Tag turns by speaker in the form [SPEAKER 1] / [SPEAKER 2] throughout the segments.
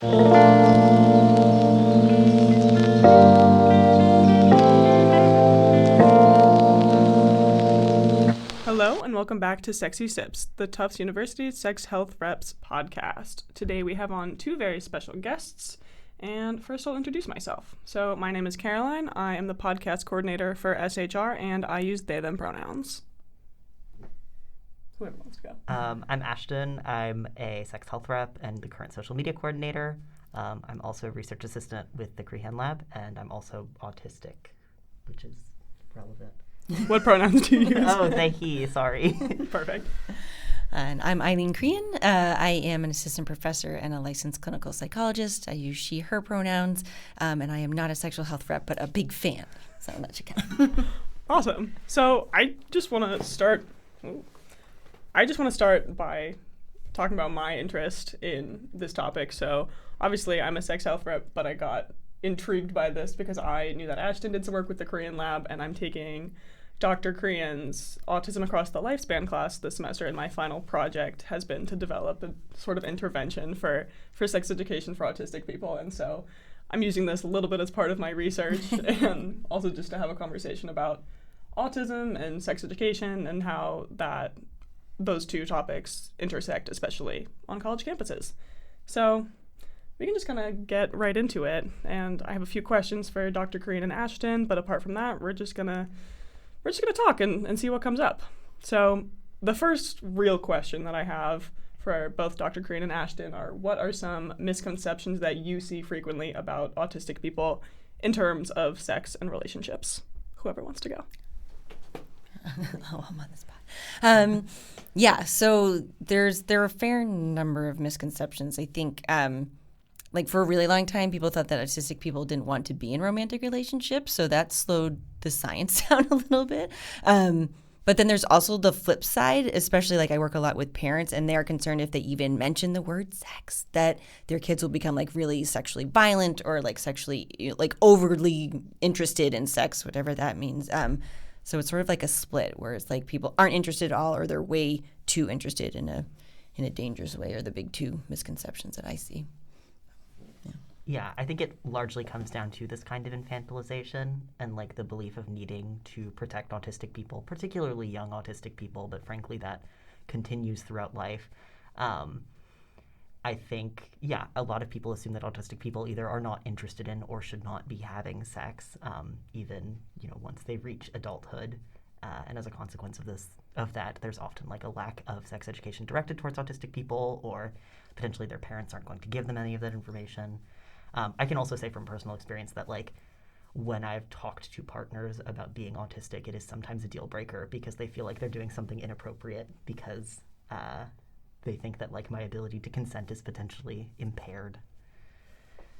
[SPEAKER 1] Hello and welcome back to Sexy Sips, the Tufts University Sex Health Reps podcast. Today we have on two very special guests, and first I'll introduce myself. So my name is Caroline, I am the podcast coordinator for SHR, and I use they, them pronouns. Whoever wants to go.
[SPEAKER 2] I'm Ashton, I'm a sex health rep and the current social media coordinator. I'm also a research assistant with the Crehan lab, and I'm also autistic, which is relevant.
[SPEAKER 1] What pronouns do you use?
[SPEAKER 2] Oh, they, he, sorry.
[SPEAKER 1] Perfect.
[SPEAKER 3] And I'm Eileen Crehan. I am an assistant professor and a licensed clinical psychologist. I use she, her pronouns, and I am not a sexual health rep, but a big fan. So I'll let you go.
[SPEAKER 1] Awesome. So I just want to start by talking about my interest in this topic. So obviously I'm a sex health rep, but I got intrigued by this because I knew that Ashton did some work with the Crehan lab, and I'm taking Dr. Crehan's Autism Across the Lifespan class this semester, and my final project has been to develop a sort of intervention for sex education for autistic people. And so I'm using this a little bit as part of my research and also just to have a conversation about autism and sex education and how those two topics intersect, especially on college campuses. So we can just kind of get right into it. And I have a few questions for Dr. Crehan and Ashton, but apart from that, we're just gonna talk and see what comes up. So the first real question that I have for both Dr. Crehan and Ashton are, what are some misconceptions that you see frequently about autistic people in terms of sex and relationships? Whoever wants to go.
[SPEAKER 3] Oh, I'm on the spot. So there are a fair number of misconceptions. I think, for a really long time, people thought that autistic people didn't want to be in romantic relationships, so that slowed the science down a little bit. But then there's also the flip side, especially I work a lot with parents, and they are concerned if they even mention the word sex, that their kids will become really sexually violent or sexually overly interested in sex, whatever that means. So it's sort of like a split where it's people aren't interested at all, or they're way too interested in a dangerous way, are the big two misconceptions that I see.
[SPEAKER 2] Yeah, I think it largely comes down to this kind of infantilization and the belief of needing to protect autistic people, particularly young autistic people, but frankly that continues throughout life. I think, a lot of people assume that autistic people either are not interested in or should not be having sex, even, once they reach adulthood. And as a consequence of that, there's often a lack of sex education directed towards autistic people, or potentially their parents aren't going to give them any of that information. I can also say from personal experience that when I've talked to partners about being autistic, it is sometimes a deal breaker because they feel like they're doing something inappropriate because they think that my ability to consent is potentially impaired.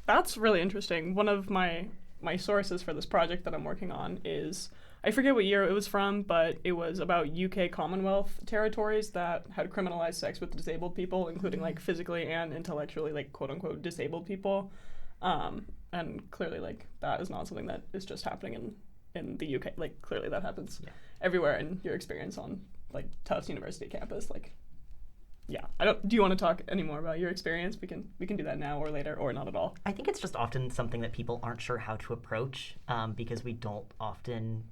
[SPEAKER 1] That's really interesting. One of my sources for this project that I'm working on is, I forget what year it was from, but it was about UK Commonwealth territories that had criminalized sex with disabled people, including physically and intellectually quote unquote disabled people. And clearly that is not something that is just happening in the UK. Clearly that happens everywhere in your experience on Tufts University campus. Do you want to talk any more about your experience? We can do that now or later, or not at all.
[SPEAKER 2] I think it's just often something that people aren't sure how to approach, because we don't often,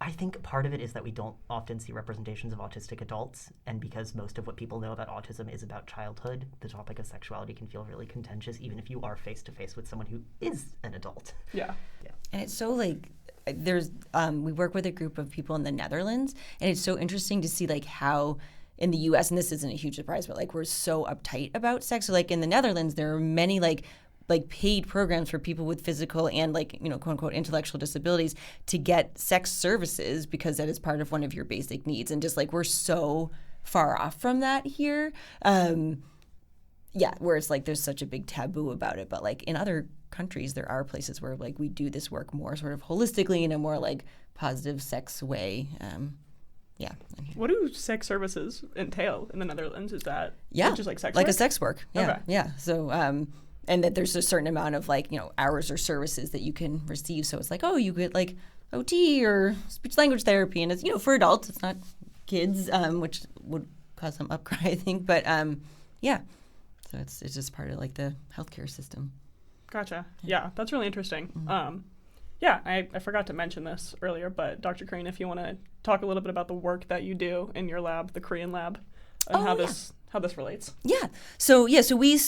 [SPEAKER 2] I think part of it is that we don't often see representations of autistic adults, and because most of what people know about autism is about childhood, the topic of sexuality can feel really contentious, even if you are face-to-face with someone who is an adult.
[SPEAKER 1] Yeah.
[SPEAKER 3] And it's so there's, we work with a group of people in the Netherlands, and it's so interesting to see how in the U.S., and this isn't a huge surprise, but we're so uptight about sex. So in the Netherlands, there are many paid programs for people with physical and quote unquote intellectual disabilities to get sex services because that is part of one of your basic needs. And just we're so far off from that here. Where it's there's such a big taboo about it. But in other countries, there are places where we do this work more sort of holistically in a more positive sex way.
[SPEAKER 1] What do sex services entail in the Netherlands? Is that just sex
[SPEAKER 3] work?
[SPEAKER 1] A
[SPEAKER 3] sex work. Yeah.
[SPEAKER 1] Okay.
[SPEAKER 3] Yeah. So and that there's a certain amount of hours or services that you can receive. So it's you get OT or speech language therapy, and it's for adults. It's not kids, which would cause some upcry, I think. But So it's just part of like the healthcare system.
[SPEAKER 1] Gotcha. Yeah, that's really interesting. I forgot to mention this earlier, but Dr. Crehan, if you want to talk a little bit about the work that you do in your lab, the Korean lab, and how this relates.
[SPEAKER 3] Yeah. So we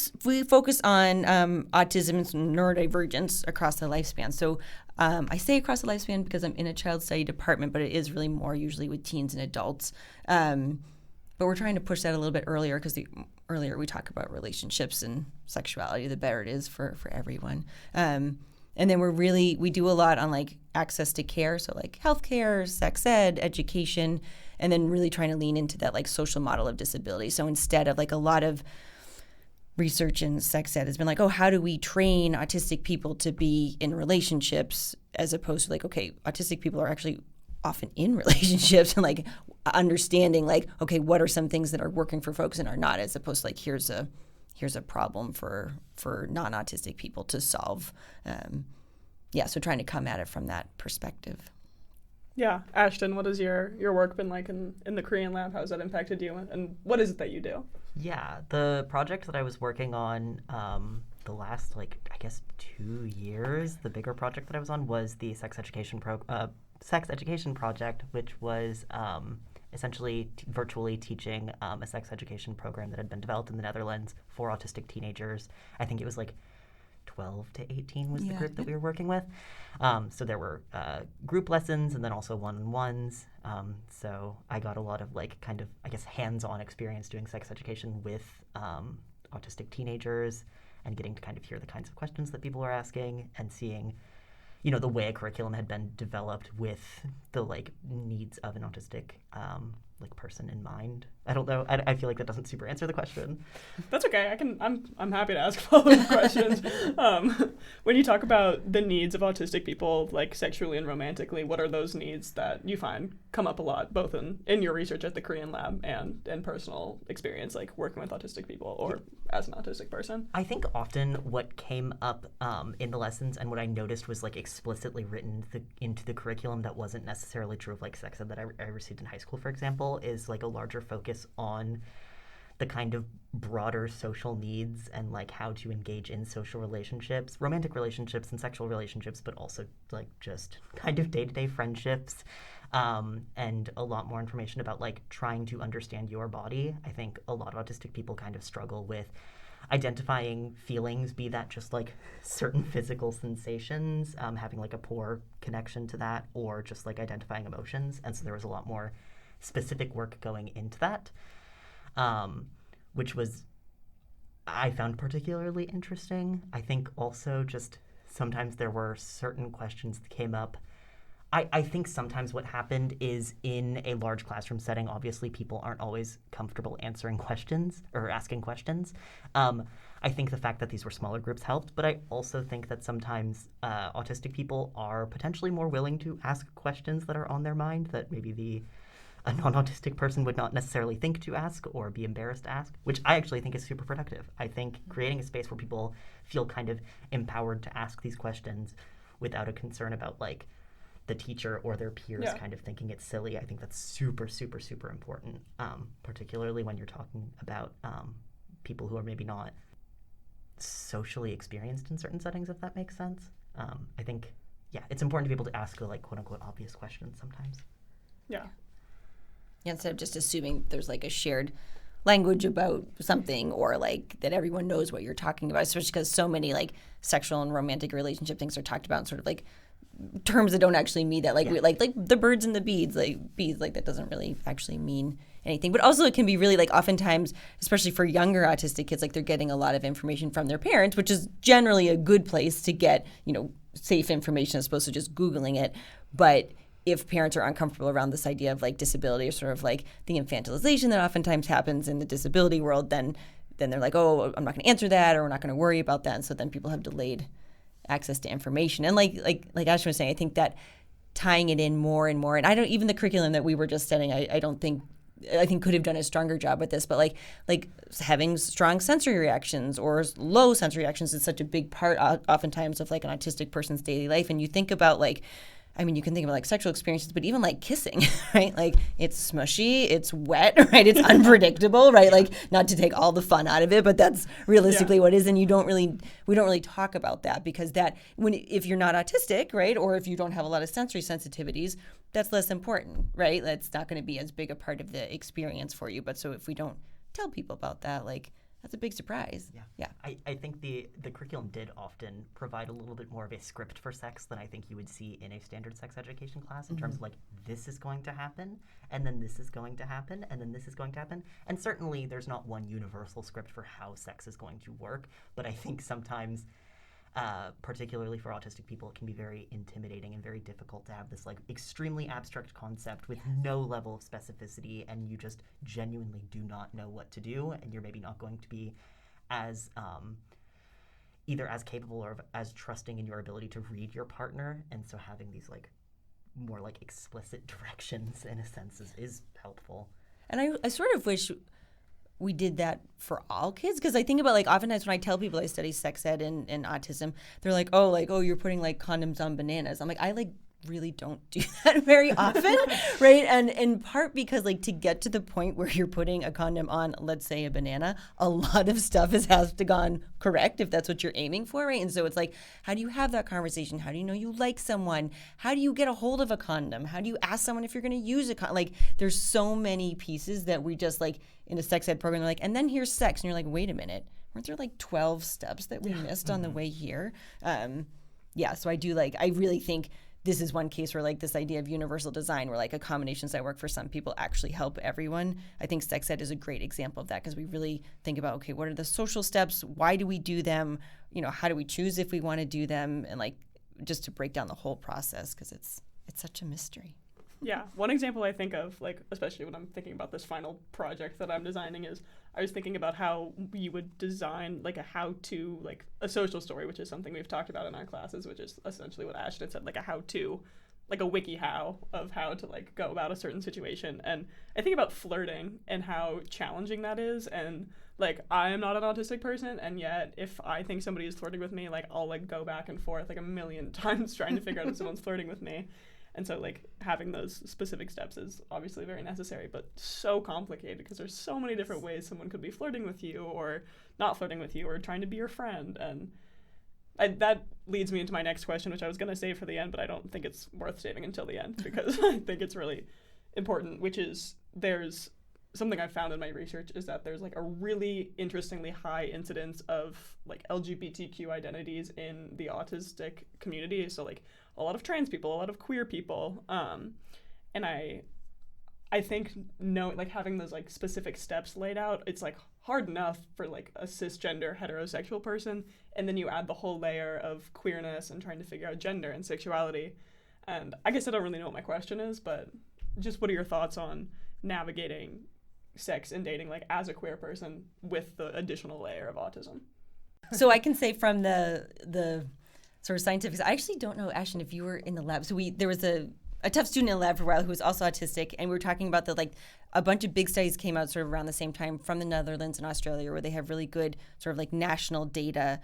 [SPEAKER 3] focus on autism and neurodivergence across the lifespan. So I say across the lifespan because I'm in a child study department, but it is really more usually with teens and adults. But we're trying to push that a little bit earlier because the earlier we talk about relationships and sexuality, the better it is for everyone. And then we do a lot on like access to care, so like healthcare, sex ed, education, and then really trying to lean into that like social model of disability. So instead of like a lot of research in sex ed has been like, oh, how do we train autistic people to be in relationships, as opposed to like, okay, autistic people are actually often in relationships and like understanding like, okay, what are some things that are working for folks and are not, as opposed to like, here's a problem for non-autistic people to solve. So trying to come at it from that perspective.
[SPEAKER 1] Yeah. Ashton, what has your work been like in the Korean lab? How has that impacted you? And what is it that you do?
[SPEAKER 2] Yeah, the project that I was working on the last, 2 years, the bigger project that I was on was the sex education project, which was essentially virtually teaching a sex education program that had been developed in the Netherlands for autistic teenagers. I think it was 12 to 18 was the group that we were working with. So there were group lessons and then also one-on-ones. So I got a lot of hands-on experience doing sex education with autistic teenagers and getting to kind of hear the kinds of questions that people were asking and seeing, the way a curriculum had been developed with the needs of an autistic person in mind. I don't know. I feel like that doesn't super answer the question.
[SPEAKER 1] That's okay. I'm happy to ask follow-up questions. When you talk about the needs of autistic people, sexually and romantically, what are those needs that you find come up a lot, both in your research at the Korean lab and in personal experience, working with autistic people or as an autistic person?
[SPEAKER 2] I think often what came up in the lessons and what I noticed was explicitly written into the curriculum that wasn't necessarily true of sex ed that I received in high school, for example, is a larger focus on the kind of broader social needs and how to engage in social relationships, romantic relationships and sexual relationships, but also just kind of day-to-day friendships, and a lot more information about trying to understand your body. I think a lot of autistic people kind of struggle with identifying feelings, be that just certain physical sensations, having a poor connection to that, or just identifying emotions. And so there was a lot more specific work going into that, which I found particularly interesting. I think also just sometimes there were certain questions that came up. I think sometimes what happened is in a large classroom setting, obviously people aren't always comfortable answering questions or asking questions. I think the fact that these were smaller groups helped, but I also think that sometimes autistic people are potentially more willing to ask questions that are on their mind that maybe a non-autistic person would not necessarily think to ask or be embarrassed to ask, which I actually think is super productive. I think creating a space where people feel kind of empowered to ask these questions without a concern about the teacher or their peers kind of thinking it's silly, I think that's super, super, super important, particularly when you're talking about people who are maybe not socially experienced in certain settings, if that makes sense. I think, it's important to be able to ask quote-unquote obvious questions sometimes.
[SPEAKER 1] Yeah.
[SPEAKER 3] Instead of just assuming there's a shared language about something or that everyone knows what you're talking about, especially because so many sexual and romantic relationship things are talked about in sort of terms that don't actually mean that, like the birds and the bees, that doesn't really actually mean anything. But also it can be really oftentimes, especially for younger autistic kids, they're getting a lot of information from their parents, which is generally a good place to get, safe information as opposed to just Googling it. But if parents are uncomfortable around this idea of disability or sort of the infantilization that oftentimes happens in the disability world, then they're oh, I'm not going to answer that, or we're not going to worry about that. And so then people have delayed access to information. And like Ashton was saying, I think that tying it in more and more, and I don't, even the curriculum that we were just studying, I think could have done a stronger job with this, but having strong sensory reactions or low sensory reactions is such a big part oftentimes of an autistic person's daily life. And you think about I mean, you can think about like sexual experiences, but even like kissing, right? Like it's smushy, it's wet, right? It's unpredictable, right? Like not to take all the fun out of it, but that's realistically what it is. And we don't really talk about that because if you're not autistic, right? Or if you don't have a lot of sensory sensitivities, that's less important, right? That's not going to be as big a part of the experience for you. But so if we don't tell people about that, like that's a big surprise. Yeah.
[SPEAKER 2] I think the curriculum did often provide a little bit more of a script for sex than I think you would see in a standard sex education class in terms of like, this is going to happen, and then this is going to happen, and then this is going to happen. And certainly there's not one universal script for how sex is going to work, but I think sometimes, particularly for autistic people, it can be very intimidating and very difficult to have this like extremely abstract concept with no level of specificity, and you just genuinely do not know what to do, and you're maybe not going to be as either as capable or as trusting in your ability to read your partner, and so having these like more like explicit directions in a sense is helpful.
[SPEAKER 3] And I sort of wish we did that for all kids, because I think about like oftentimes when I tell people I study sex ed and autism, they're like, oh, you're putting like condoms on bananas. I'm like, I like really don't do that very often, right? And in part because like to get to the point where you're putting a condom on, let's say a banana, a lot of stuff has to gone correct if that's what you're aiming for, right? And so it's like, how do you have that conversation? How do you know you like someone? How do you get a hold of a condom? How do you ask someone if you're going to use a condom? Like there's so many pieces that we just like in a sex ed program, they're like, and then here's sex. And you're like, wait a minute, weren't there like 12 steps that we missed on the way here? So I really think this is one case where like this idea of universal design where like accommodations that work for some people actually help everyone. I think sex ed is a great example of that because we really think about, okay, what are the social steps? Why do we do them? How do we choose if we want to do them? And like just to break down the whole process because it's such a mystery.
[SPEAKER 1] Yeah, one example I think of, like, especially when I'm thinking about this final project that I'm designing is I was thinking about how you would design, like, a how-to, like, a social story, which is something we've talked about in our classes, which is essentially what Ashton said, like, a how-to, like, a wiki-how of how to, like, go about a certain situation. And I think about flirting and how challenging that is. And, like, I am not an autistic person, and yet if I think somebody is flirting with me, like, I'll, like, go back and forth, like, a million times trying to figure out if someone's flirting with me. And so, like, having those specific steps is obviously very necessary, but so complicated because there's so many different ways someone could be flirting with you or not flirting with you or trying to be your friend. And that leads me into my next question, which I was going to save for the end, but I don't think it's worth saving until the end because I think it's really important, which is there's something I've found in my research is that there's, like, a really interestingly high incidence of, like, LGBTQ identities in the autistic community. So, like, a lot of trans people, a lot of queer people, and I think having those like specific steps laid out, it's like hard enough for like a cisgender heterosexual person, and then you add the whole layer of queerness and trying to figure out gender and sexuality. And I guess I don't really know what my question is, but just what are your thoughts on navigating sex and dating like as a queer person with the additional layer of autism?
[SPEAKER 3] So I can say from the sort of scientific. I actually don't know, Ashton, if you were in the lab. So there was a tough student in the lab for a while who was also autistic, and we were talking about a bunch of big studies came out sort of around the same time from the Netherlands and Australia where they have really good sort of like national data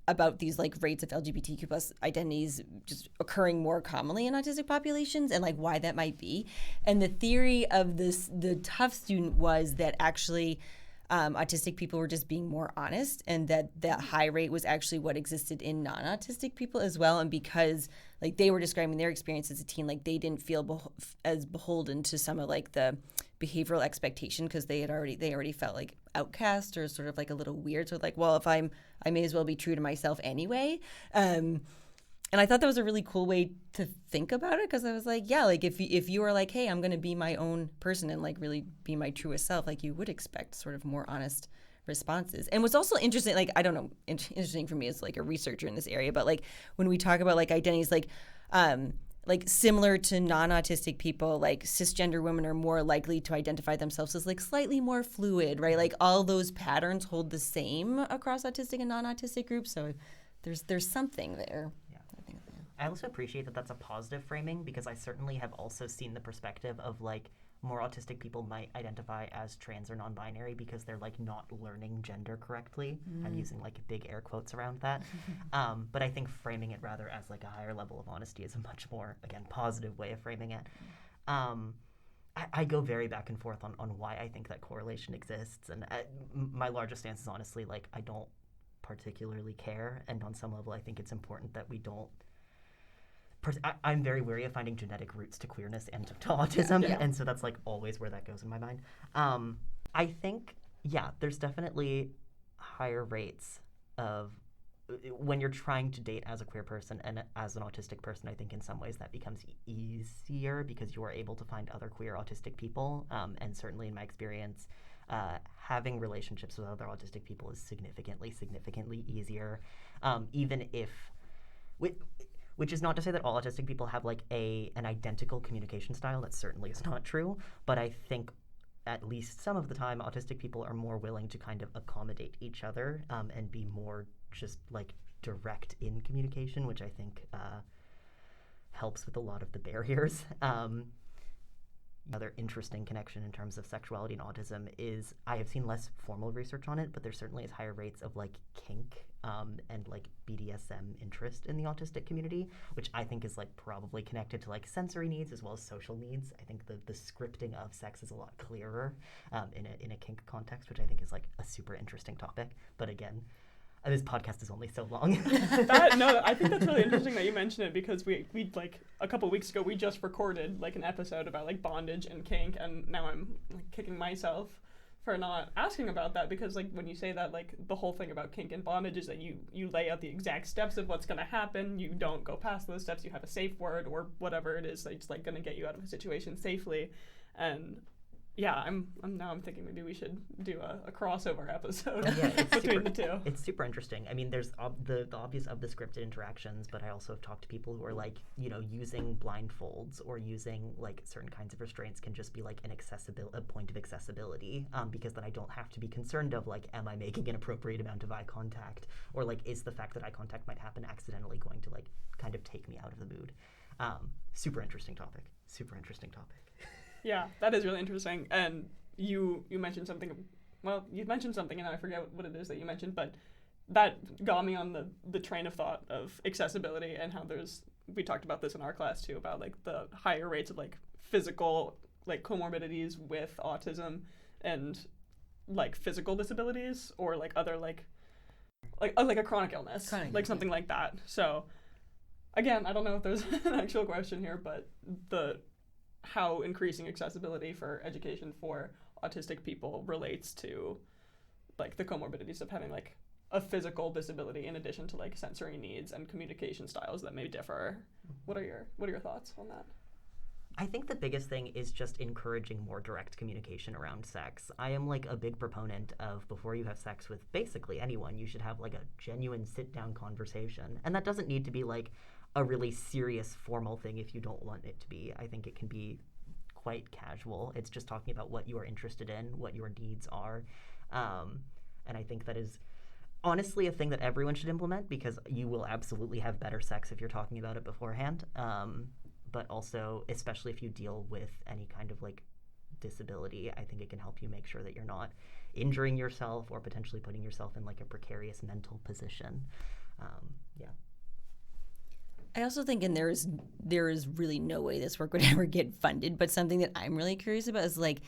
[SPEAKER 3] about these like rates of LGBTQ plus identities just occurring more commonly in autistic populations and like why that might be. And the theory of the tough student was that actually autistic people were just being more honest, and that high rate was actually what existed in non-autistic people as well. And because like they were describing their experience as a teen, like they didn't feel as beholden to some of like the behavioral expectation because they already felt like outcast or sort of like a little weird. So like, well, if I may as well be true to myself anyway. And I thought that was a really cool way to think about it because I was like, yeah, like if you were like, hey, I'm going to be my own person and like really be my truest self, like you would expect sort of more honest responses. And what's also interesting, like, I don't know, interesting for me as like a researcher in this area, but like when we talk about like identities, like similar to non-autistic people, like cisgender women are more likely to identify themselves as like slightly more fluid, right? Like all those patterns hold the same across autistic and non-autistic groups. So there's something there.
[SPEAKER 2] I also appreciate that that's a positive framing because I certainly have also seen the perspective of like more autistic people might identify as trans or non-binary because they're like not learning gender correctly. I'm using like big air quotes around that. But I think framing it rather as like a higher level of honesty is a much more, again, positive way of framing it. I go very back and forth on why I think that correlation exists. And my largest stance is honestly like I don't particularly care. And on some level, I think it's important that we don't. I'm very wary of finding genetic roots to queerness and to autism, and so that's like always where that goes in my mind. I think, there's definitely higher rates of when you're trying to date as a queer person and as an autistic person. I think in some ways that becomes easier because you are able to find other queer autistic people, and certainly in my experience, having relationships with other autistic people is significantly easier, even if. Which is not to say that all autistic people have like an identical communication style. That certainly is not true. But I think at least some of the time, autistic people are more willing to kind of accommodate each other, and be more just like direct in communication, which I think helps with a lot of the barriers. Another interesting connection in terms of sexuality and autism is I have seen less formal research on it, but there certainly is higher rates of like kink and like BDSM interest in the autistic community, which I think is like probably connected to like sensory needs as well as social needs. I think the scripting of sex is a lot clearer in a kink context, which I think is like a super interesting topic. But again, this podcast is only so long.
[SPEAKER 1] I think that's really interesting that you mentioned it because we like a couple weeks ago we just recorded like an episode about like bondage and kink, and now I'm like kicking myself for not asking about that because like when you say that, like the whole thing about kink and bondage is that you lay out the exact steps of what's going to happen. You don't go past those steps. You have a safe word or whatever it is that's like going to get you out of a situation safely. And I'm thinking maybe we should do a crossover episode between the two.
[SPEAKER 2] It's super interesting. I mean, there's the obvious of the scripted interactions, but I also have talked to people who are like, using blindfolds or using like certain kinds of restraints can just be like a point of accessibility, because then I don't have to be concerned of like, am I making an appropriate amount of eye contact, or like, is the fact that eye contact might happen accidentally going to like kind of take me out of the mood? Super interesting topic. Yeah, that is really interesting. And you mentioned something. Well, you mentioned something, and I forget what it is that you mentioned, but that got me on the train of thought of accessibility and how we talked about this in our class too, about like the higher rates of like physical like comorbidities with autism and like physical disabilities or like other like a chronic illness, something like that. So again, I don't know if there's an actual question here, but how increasing accessibility for education for autistic people relates to like the comorbidities of having like a physical disability in addition to like sensory needs and communication styles that may differ. What are your thoughts on that? I think the biggest thing is just encouraging more direct communication around sex. I am like a big proponent of before you have sex with basically anyone, you should have like a genuine sit-down conversation. And that doesn't need to be like a really serious formal thing if you don't want it to be. I think it can be quite casual. It's just talking about what you are interested in, what your needs are. And I think that is honestly a thing that everyone should implement because you will absolutely have better sex if you're talking about it beforehand. But also, especially if you deal with any kind of like disability, I think it can help you make sure that you're not injuring yourself or potentially putting yourself in like a precarious mental position.
[SPEAKER 3] I also think, and there is really no way this work would ever get funded, but something that I'm really curious about is like,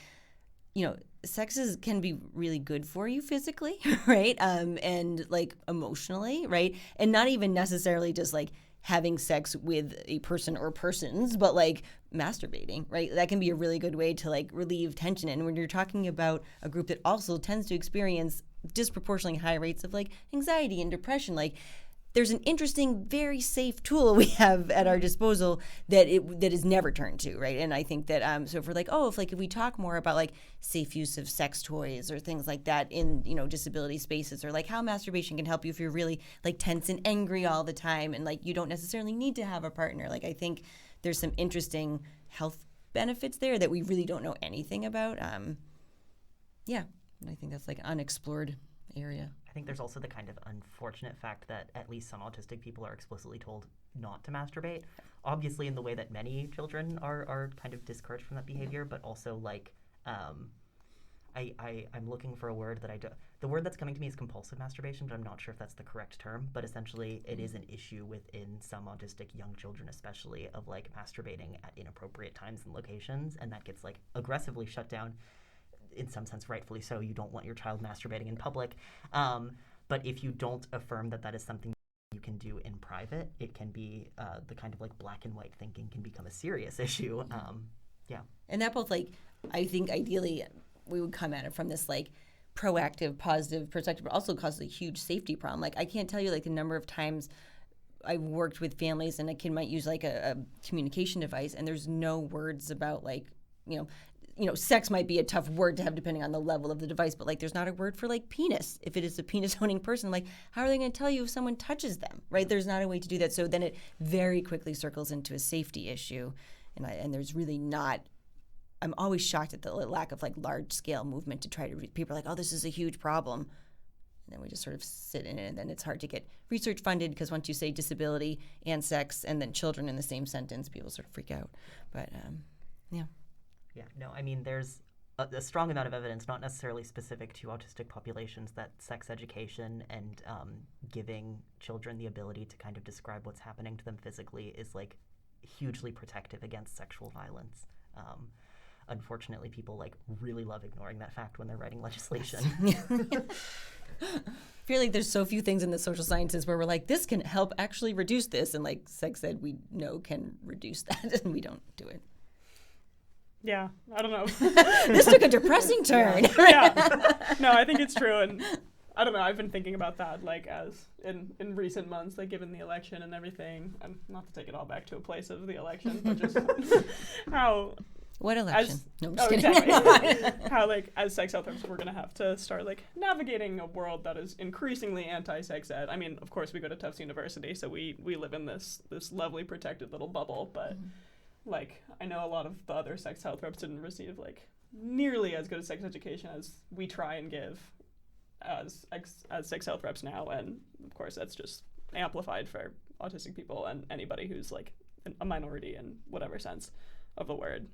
[SPEAKER 3] sex can be really good for you physically, right? And like emotionally, right? And not even necessarily just like having sex with a person or persons, but like masturbating, right? That can be a really good way to like relieve tension. And when you're talking about a group that also tends to experience disproportionately high rates of like anxiety and depression, like there's an interesting, very safe tool we have at our disposal that is never turned to, right? And I think that so if we're like, if we talk more about like safe use of sex toys or things like that in disability spaces, or like how masturbation can help you if you're really like tense and angry all the time, and like you don't necessarily need to have a partner. Like I think there's some interesting health benefits there that we really don't know anything about. And I think that's like an unexplored area.
[SPEAKER 2] I think there's also the kind of unfortunate fact that at least some autistic people are explicitly told not to masturbate. Obviously, in the way that many children are kind of discouraged from that behavior, but also like, I'm looking for a word that I don't. The word that's coming to me is compulsive masturbation, but I'm not sure if that's the correct term. But essentially, it is an issue within some autistic young children, especially of like masturbating at inappropriate times and locations, and that gets like aggressively shut down. In some sense, rightfully so. You don't want your child masturbating in public, but if you don't affirm that that is something you can do in private, it can be the kind of like black and white thinking can become a serious issue. Yeah,
[SPEAKER 3] and that both like I think ideally we would come at it from this like proactive, positive perspective, but also causes a huge safety problem. Like I can't tell you like the number of times I've worked with families and a kid might use like a communication device and there's no words about like, you know, sex might be a tough word to have depending on the level of the device, but like there's not a word for like penis. If it is a penis owning person, like how are they going to tell you if someone touches them, right? There's not a way to do that. So then it very quickly circles into a safety issue. And there's really not, I'm always shocked at the lack of like large scale movement to try to, people are like, oh, this is a huge problem. And then we just sort of sit in it, and then it's hard to get research funded because once you say disability and sex and then children in the same sentence, people sort of freak out. But yeah.
[SPEAKER 2] Yeah, no, I mean, there's a strong amount of evidence, not necessarily specific to autistic populations, that sex education and giving children the ability to kind of describe what's happening to them physically is like hugely protective against sexual violence. Unfortunately, people like really love ignoring that fact when they're writing legislation.
[SPEAKER 3] I feel like there's so few things in the social sciences where we're like, this can help actually reduce this, and like sex ed we know can reduce that, and we don't do it.
[SPEAKER 1] Yeah, I don't know.
[SPEAKER 3] This took a depressing turn.
[SPEAKER 1] Yeah. No, I think it's true, and I don't know, I've been thinking about that like as in recent months, like given the election and everything, and not to take it all back to a place of the election, but just how
[SPEAKER 3] what election? No, I'm just
[SPEAKER 1] oh,
[SPEAKER 3] kidding.
[SPEAKER 1] Exactly. How like as sex health workers we're gonna have to start like navigating a world that is increasingly anti-sex ed. I mean, of course we go to Tufts University, so we live in this lovely protected little bubble, but like I know a lot of the other sex health reps didn't receive like nearly as good a sex education as we try and give as sex health reps now, and of course that's just amplified for autistic people and anybody who's like a minority in whatever sense of the word.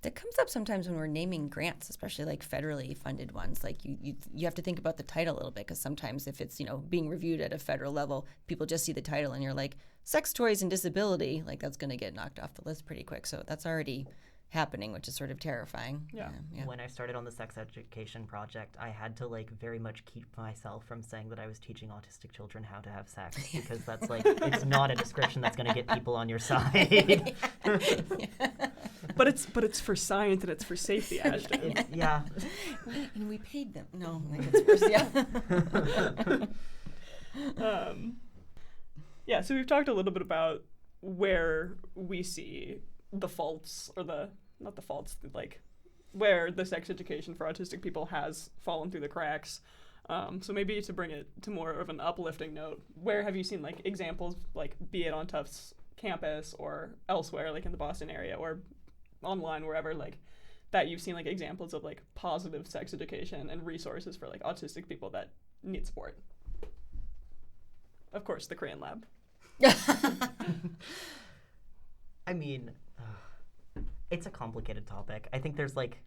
[SPEAKER 3] That comes up sometimes when we're naming grants, especially like federally funded ones. Like you have to think about the title a little bit, because sometimes if it's, you know, being reviewed at a federal level, people just see the title and you're like, sex toys and disability, like that's going to get knocked off the list pretty quick. So that's already happening, which is sort of terrifying.
[SPEAKER 1] Yeah.
[SPEAKER 2] When I started on the sex education project, I had to like very much keep myself from saying that I was teaching autistic children how to have sex, because that's like, it's not a description that's going to get people on your side.
[SPEAKER 1] But it's for science and it's for safety, Ashton.
[SPEAKER 2] Yeah.
[SPEAKER 3] And we paid them. No, like it's for, yeah.
[SPEAKER 1] Yeah, so we've talked a little bit about where we see the faults, or not the faults, like where the sex education for autistic people has fallen through the cracks. So maybe to bring it to more of an uplifting note, where have you seen like examples, like be it on Tufts campus or elsewhere, like in the Boston area or online, wherever, like that you've seen like examples of like positive sex education and resources for like autistic people that need support? Of course, the Crehan Lab.
[SPEAKER 2] I mean, it's a complicated topic. I think there's like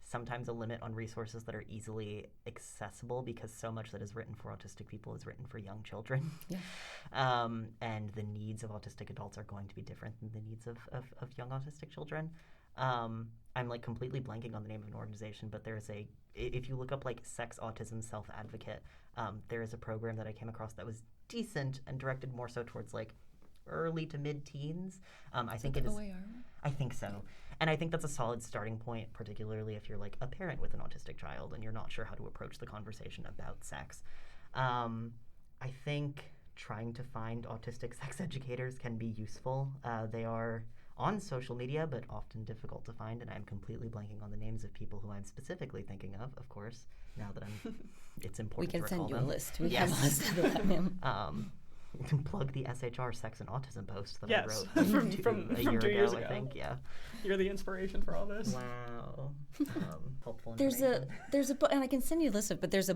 [SPEAKER 2] sometimes a limit on resources that are easily accessible, because so much that is written for autistic people is written for young children. Yeah. And the needs of autistic adults are going to be different than the needs of young autistic children. I'm like completely blanking on the name of an organization, but there's if you look up like Sex Autism Self-Advocate, there is a program that I came across that was decent and directed more so towards like early to mid-teens. I think it is. I think so. And I think that's a solid starting point, particularly if you're like a parent with an autistic child and you're not sure how to approach the conversation about sex. I think trying to find autistic sex educators can be useful. They are on social media, but often difficult to find, and I'm completely blanking on the names of people who I'm specifically thinking of course, now that it's important to recall them.
[SPEAKER 3] We can send you a list. We have a list of them.
[SPEAKER 2] plug the SHR Sex and Autism post that
[SPEAKER 1] Yes,
[SPEAKER 2] I wrote
[SPEAKER 1] from
[SPEAKER 2] a year
[SPEAKER 1] 2 years
[SPEAKER 2] ago,
[SPEAKER 1] ago.
[SPEAKER 2] I think. Yeah.
[SPEAKER 1] You're the inspiration for all this.
[SPEAKER 2] Wow. Helpful
[SPEAKER 3] There's
[SPEAKER 2] information.
[SPEAKER 3] a book, and I can send you a list of. But there's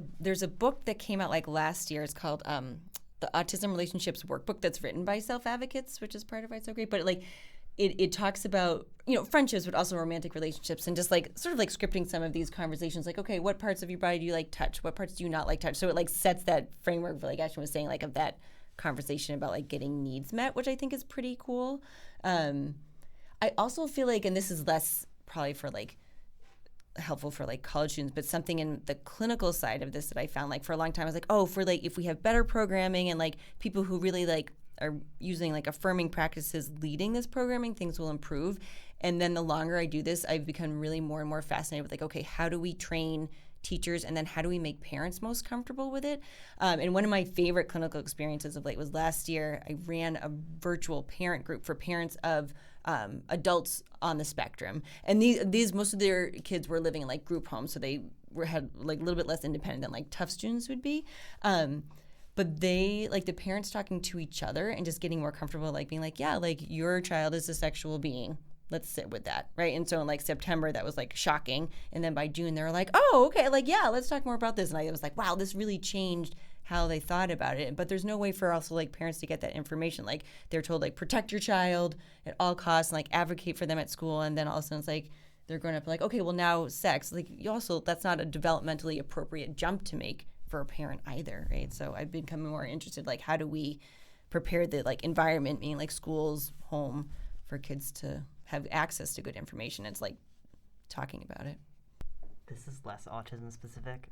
[SPEAKER 3] a book that came out like last year. It's called the Autism Relationships Workbook. That's written by self advocates, which is part of why it's so great. But it talks about friendships, but also romantic relationships, and just like sort of like scripting some of these conversations. Like, okay, what parts of your body do you like touch? What parts do you not like touch? So it like sets that framework for, like Ashton was saying, like of that conversation about like getting needs met, which I think is pretty cool. I also feel like, and this is less probably for like helpful for like college students, but something in the clinical side of this that I found, like for a long time, I was like, oh, for like if we have better programming and like people who really like are using like affirming practices leading this programming, things will improve. And then the longer I do this, I've become really more and more fascinated with like, okay, how do we train teachers, and then how do we make parents most comfortable with it? And one of my favorite clinical experiences of late was last year. I ran a virtual parent group for parents of adults on the spectrum, and these most of their kids were living in like group homes, so they had like a little bit less independent than like tough students would be. But they, like the parents talking to each other and just getting more comfortable, like being like, yeah, like your child is a sexual being. Let's sit with that, right? And so in like September, that was like shocking. And then by June, they were like, oh, okay, like, yeah, let's talk more about this. And I was like, wow, this really changed how they thought about it. But there's no way for also like parents to get that information. Like they're told like protect your child at all costs and like advocate for them at school. And then all of a sudden it's like, they're growing up like, okay, well now sex. Like you also, that's not a developmentally appropriate jump to make for a parent either, right? So I've become more interested, like how do we prepare the like environment, meaning like schools, home, for kids to have access to good information. It's like talking about it.
[SPEAKER 2] This is less autism specific,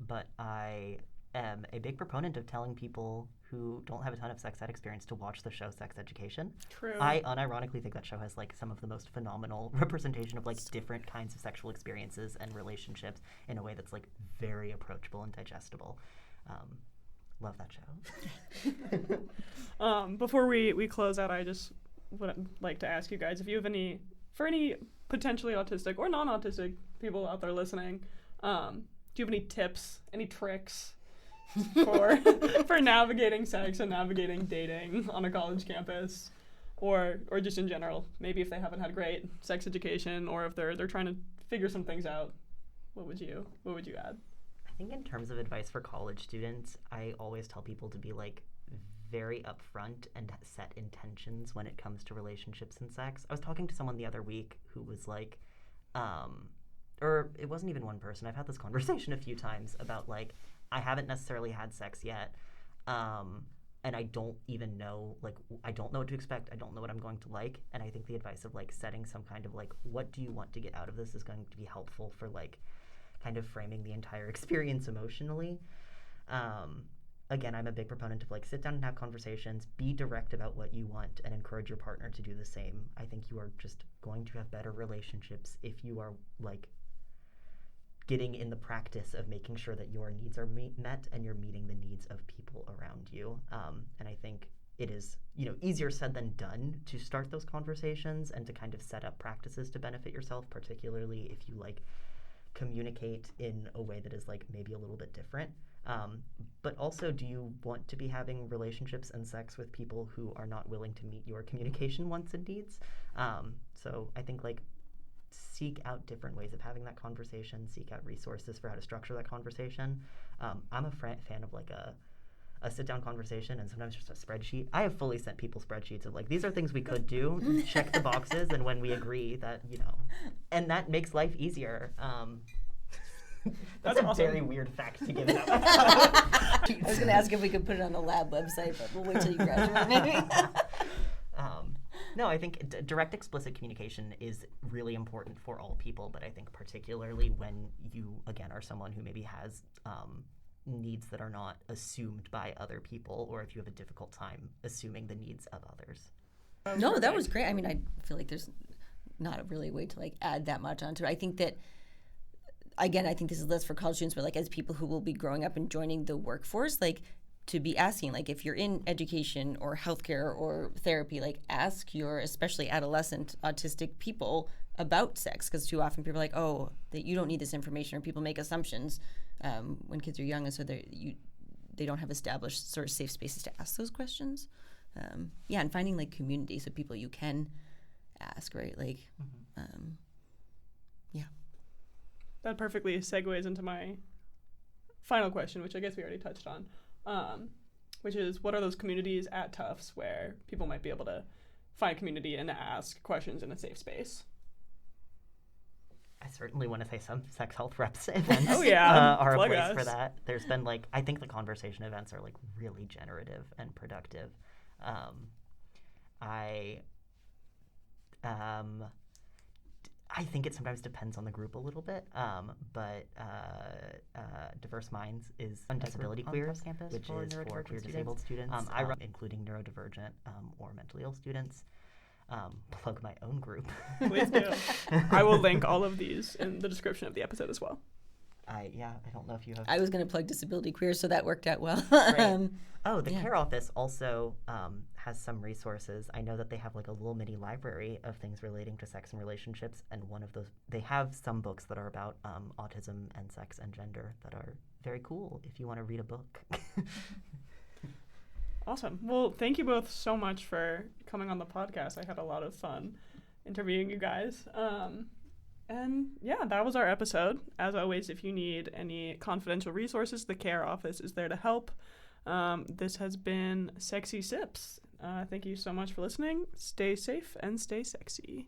[SPEAKER 2] but I am a big proponent of telling people who don't have a ton of sex ed experience to watch the show Sex Education.
[SPEAKER 1] True.
[SPEAKER 2] I unironically think that show has like some of the most phenomenal representation of like different kinds of sexual experiences and relationships in a way that's like very approachable and digestible. Love that show.
[SPEAKER 1] Before we close out, I just would like to ask you guys if you have any potentially autistic or non-autistic people out there listening, do you have any tips, any tricks for navigating sex and navigating dating on a college campus, or just in general? Maybe if they haven't had great sex education, or if they're trying to figure some things out, what would you add?
[SPEAKER 2] I think in terms of advice for college students, I always tell people to be like very upfront and set intentions when it comes to relationships and sex. I was talking to someone the other week who was like, or it wasn't even one person. I've had this conversation a few times about like, I haven't necessarily had sex yet, and I don't even know, like, I don't know what to expect. I don't know what I'm going to like. And I think the advice of like setting some kind of like, what do you want to get out of this is going to be helpful for like kind of framing the entire experience emotionally. Again, I'm a big proponent of like sit down and have conversations, be direct about what you want, and encourage your partner to do the same. I think you are just going to have better relationships if you are like getting in the practice of making sure that your needs are met and you're meeting the needs of people around you. And I think it is, easier said than done to start those conversations and to kind of set up practices to benefit yourself, particularly if you like communicate in a way that is like maybe a little bit different. But also, do you want to be having relationships and sex with people who are not willing to meet your communication wants and needs? So I think like seek out different ways of having that conversation, seek out resources for how to structure that conversation. I'm a fan of like a sit-down conversation and sometimes just a spreadsheet. I have fully sent people spreadsheets of like, these are things we could do, check the boxes, and when we agree that, and that makes life easier. That's a
[SPEAKER 1] awesome.
[SPEAKER 2] very weird fact to give out.
[SPEAKER 3] I was going to ask if we could put it on the lab website, but we'll wait till you graduate maybe.
[SPEAKER 2] No, I think direct, explicit communication is really important for all people, but I think particularly when you, again, are someone who maybe has needs that are not assumed by other people, or if you have a difficult time assuming the needs of others.
[SPEAKER 3] No, that was great. I mean, I feel like there's not really a way to like add that much onto it. I think that, again, I think this is less for college students, but like as people who will be growing up and joining the workforce, like to be asking, like if you're in education or healthcare or therapy, like ask your, especially adolescent autistic people about sex, because too often people are like, oh, that you don't need this information, or people make assumptions when kids are young, and so they don't have established sort of safe spaces to ask those questions. And finding like community, so people you can ask, right? Like,
[SPEAKER 1] That perfectly segues into my final question, which I guess we already touched on, which is, what are those communities at Tufts where people might be able to find community and ask questions in a safe space?
[SPEAKER 2] I certainly want to say some sex health reps events
[SPEAKER 1] Oh, yeah.
[SPEAKER 2] are a
[SPEAKER 1] Plug
[SPEAKER 2] place
[SPEAKER 1] us.
[SPEAKER 2] for that. There's been like, I think the conversation events are like really generative and productive. I think it sometimes depends on the group a little bit, but Diverse Minds is on Disability Queers,
[SPEAKER 4] campus
[SPEAKER 2] which
[SPEAKER 4] for
[SPEAKER 2] is for
[SPEAKER 4] neurodivergent
[SPEAKER 2] queer
[SPEAKER 4] students.
[SPEAKER 2] disabled students, including neurodivergent or mentally ill students. Plug my own group.
[SPEAKER 1] Please do. I will link all of these in the description of the episode as well.
[SPEAKER 2] I don't know if you have.
[SPEAKER 3] I was going to plug Disability Queer, so that worked out well.
[SPEAKER 2] Right. The
[SPEAKER 3] yeah.
[SPEAKER 2] care office also has some resources. I know that they have like a little mini library of things relating to sex and relationships, and one of those, they have some books that are about autism and sex and gender that are very cool if you want to read a book.
[SPEAKER 1] Awesome. Well, thank you both so much for coming on the podcast. I had a lot of fun interviewing you guys. And yeah, that was our episode. As always, if you need any confidential resources, the care office is there to help. This has been Sexy Sips. Thank you so much for listening. Stay safe and stay sexy.